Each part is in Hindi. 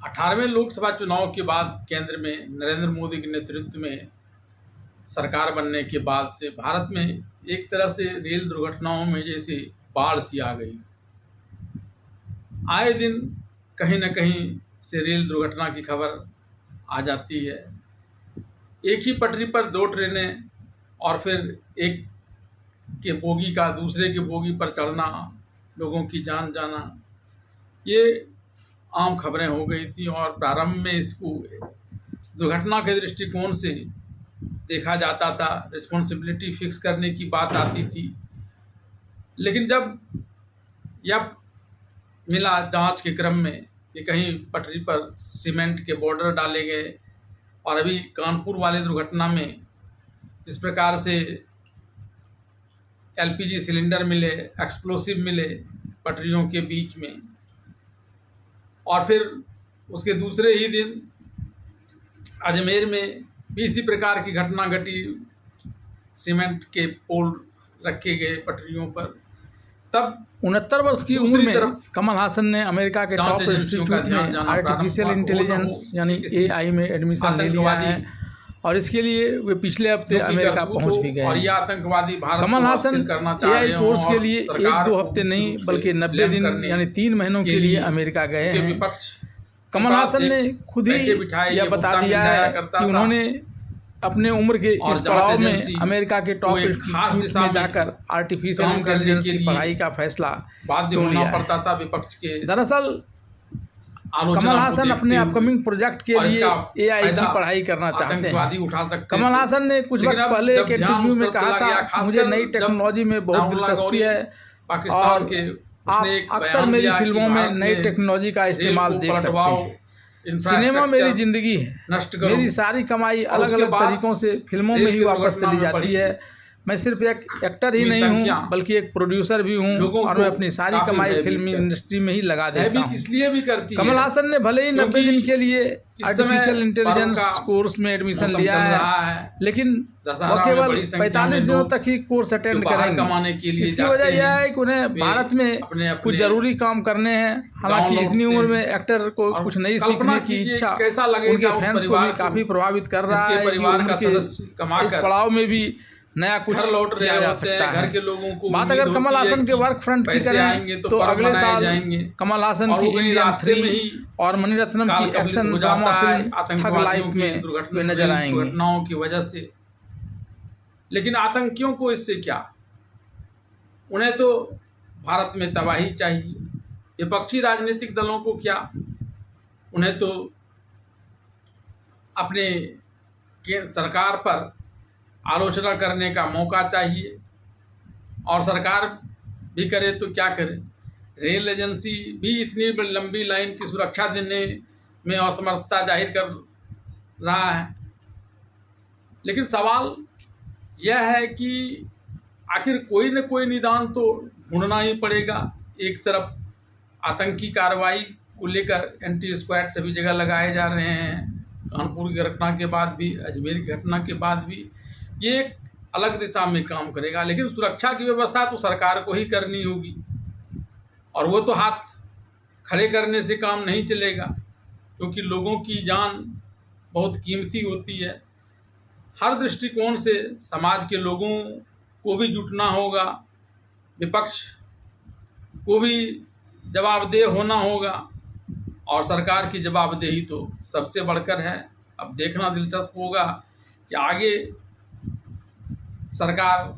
18वें लोकसभा चुनाव के बाद केंद्र में नरेंद्र मोदी के नेतृत्व में सरकार बनने के बाद से भारत में एक तरह से रेल दुर्घटनाओं में जैसे बाढ़ सी आ गई। आए दिन कहीं न कहीं से रेल दुर्घटना की खबर आ जाती है। एक ही पटरी पर दो ट्रेनें और फिर एक के बोगी का दूसरे के बोगी पर चढ़ना, लोगों की जान जाना, ये आम खबरें हो गई थी। और प्रारंभ में इसको दुर्घटना के दृष्टिकोण से देखा जाता था, रिस्पॉन्सिबिलिटी फिक्स करने की बात आती थी। लेकिन जब यह मिला जांच के क्रम में कि कहीं पटरी पर सीमेंट के बॉर्डर डाले गए, और अभी कानपुर वाले दुर्घटना में जिस प्रकार से एलपीजी सिलेंडर मिले, एक्सप्लोसिव मिले पटरियों के बीच में, और फिर उसके दूसरे ही दिन अजमेर में भी इसी प्रकार की घटना घटी, सीमेंट के पोल रखे गए पटरियों पर। तब 69 वर्ष की उम्र में कमल हासन ने अमेरिका के टॉप इंस्टीट्यूट में आर्टिफिशियल इंटेलिजेंस यानी AI में एडमिशन ले लिया है, और इसके लिए वे पिछले हफ्ते अमेरिका पहुंच भी गए। और ये आतंकवादी भारत कमल हासन AI कोर्स के लिए 1-2 हफ्ते नहीं बल्कि 90 दिन यानी 3 महीनों के लिए अमेरिका गए हैं। कमल हासन ने खुद ही यह बता दिया है कि उन्होंने अपने उम्र के इस पड़ाव में अमेरिका के टॉप इंस्टीट्यूट में जाकर आर्टिफिशियल इंटेलिजेंस की पढ़ाई का फैसला क्यों लिया है। विपक्ष के दरअसल कमल हासन अपने अपकमिंग प्रोजेक्ट के लिए AI की पढ़ाई करना चाहते हैं। कमल हासन ने कुछ वक्त पहले एक इंटरव्यू में कहा था, मुझे नई टेक्नोलॉजी में बहुत दिलचस्पी है और आप अक्सर मेरी फिल्मों में नई टेक्नोलॉजी का इस्तेमाल देख सकते हैं। सिनेमा मेरी जिंदगी है, मेरी सारी कमाई अलग अलग तरीकों से फिल्मों में ही वापस चली जाती है। मैं सिर्फ एक एक्टर ही नहीं हूँ बल्कि एक प्रोड्यूसर भी हूँ, और मैं अपनी सारी कमाई फिल्म इंडस्ट्री में ही लगा देता हूँ। इसलिए भी करती कमल हासन ने भले ही 90 दिन के लिए आर्टिफिशियल इंटेलिजेंस कोर्स में एडमिशन लिया है, लेकिन वो केवल 45 दिनों तक ही कोर्स अटेंड करेंगे। इसकी वजह यह है कि उन्हें भारत में कुछ जरूरी काम करने हैं। हालांकि इतनी उम्र में एक्टर को कुछ नई सीखने की इच्छा उनके फैंस को भी काफी प्रभावित कर रहा है। इस पड़ाव में भी नया कुछ किया जा सकता है। घर के लोगों को बात अगर कमल हासन के वर्क फ्रंट की करें तो अगले साल कमल हासन की इंडियन 3 और मणिरत्नम की action drama film thug life में वे नजर आएंगे। घटनाओं की वजह से। लेकिन आतंकियों को इससे क्या, उन्हें तो भारत में तबाही चाहिए। विपक्षी राजनीतिक दलों को क्या, उन्हें तो अपने सरकार पर आलोचना करने का मौका चाहिए, और सरकार भी करे तो क्या करे। रेल एजेंसी भी इतनी लंबी लाइन की सुरक्षा देने में असमर्थता जाहिर कर रहा है। लेकिन सवाल यह है कि आखिर कोई न कोई निदान तो ढूंढना ही पड़ेगा। एक तरफ आतंकी कार्रवाई को लेकर एंटी स्क्वाड सभी जगह लगाए जा रहे हैं, कानपुर की घटना के बाद भी, अजमेर की घटना के बाद भी, ये एक अलग दिशा में काम करेगा। लेकिन सुरक्षा की व्यवस्था तो सरकार को ही करनी होगी, और वो तो हाथ खड़े करने से काम नहीं चलेगा, क्योंकि लोगों की जान बहुत कीमती होती है। हर दृष्टिकोण से समाज के लोगों को भी जुटना होगा, विपक्ष को भी जवाबदेह होना होगा, और सरकार की जवाबदेही तो सबसे बढ़कर है। अब देखना दिलचस्प होगा कि आगे सरकार,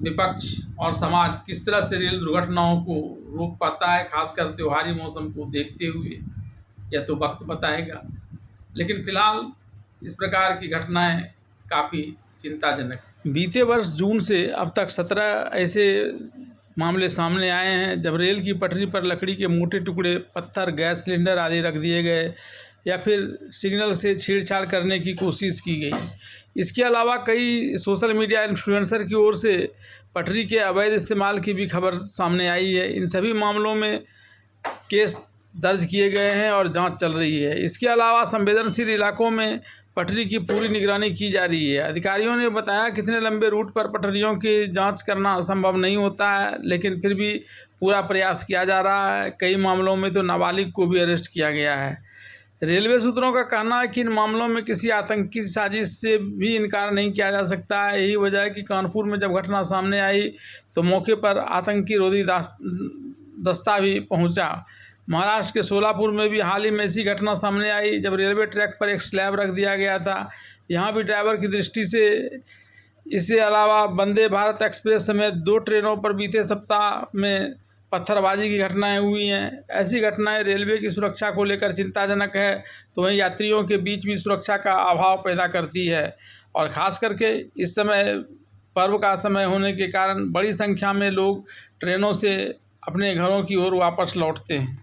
विपक्ष और समाज किस तरह से रेल दुर्घटनाओं को रोक पाता है, खासकर त्योहारी मौसम को देखते हुए। यह तो वक्त बताएगा। लेकिन फिलहाल इस प्रकार की घटनाएं काफ़ी चिंताजनक हैं। बीते वर्ष जून से अब तक 17 ऐसे मामले सामने आए हैं जब रेल की पटरी पर लकड़ी के मोटे टुकड़े, पत्थर, गैस सिलेंडर आदि रख दिए गए या फिर सिग्नल से छेड़छाड़ करने की कोशिश की गई। इसके अलावा कई सोशल मीडिया इन्फ्लुएंसर की ओर से पटरी के अवैध इस्तेमाल की भी खबर सामने आई है। इन सभी मामलों में केस दर्ज किए गए हैं और जांच चल रही है। इसके अलावा संवेदनशील इलाकों में पटरी की पूरी निगरानी की जा रही है। अधिकारियों ने बताया कि इतने लंबे रूट पर पटरियों की जांच करना संभव नहीं होता है, लेकिन फिर भी पूरा प्रयास किया जा रहा है। कई मामलों में तो नाबालिग को भी अरेस्ट किया गया है। रेलवे सूत्रों का कहना है कि इन मामलों में किसी आतंकी साजिश से भी इनकार नहीं किया जा सकता है। यही वजह है कि कानपुर में जब घटना सामने आई तो मौके पर आतंकी रोधी दस्ता भी पहुंचा। महाराष्ट्र के सोलापुर में भी हाल ही में ऐसी घटना सामने आई जब रेलवे ट्रैक पर एक स्लैब रख दिया गया था। यहाँ भी ड्राइवर की दृष्टि से इसके अलावा वंदे भारत एक्सप्रेस समेत 2 ट्रेनों पर बीते सप्ताह में पत्थरबाजी की घटनाएं हुई हैं। ऐसी घटनाएं रेलवे की सुरक्षा को लेकर चिंताजनक है, तो वहीं यात्रियों के बीच भी सुरक्षा का अभाव पैदा करती है। और ख़ास करके इस समय पर्व का समय होने के कारण बड़ी संख्या में लोग ट्रेनों से अपने घरों की ओर वापस लौटते हैं।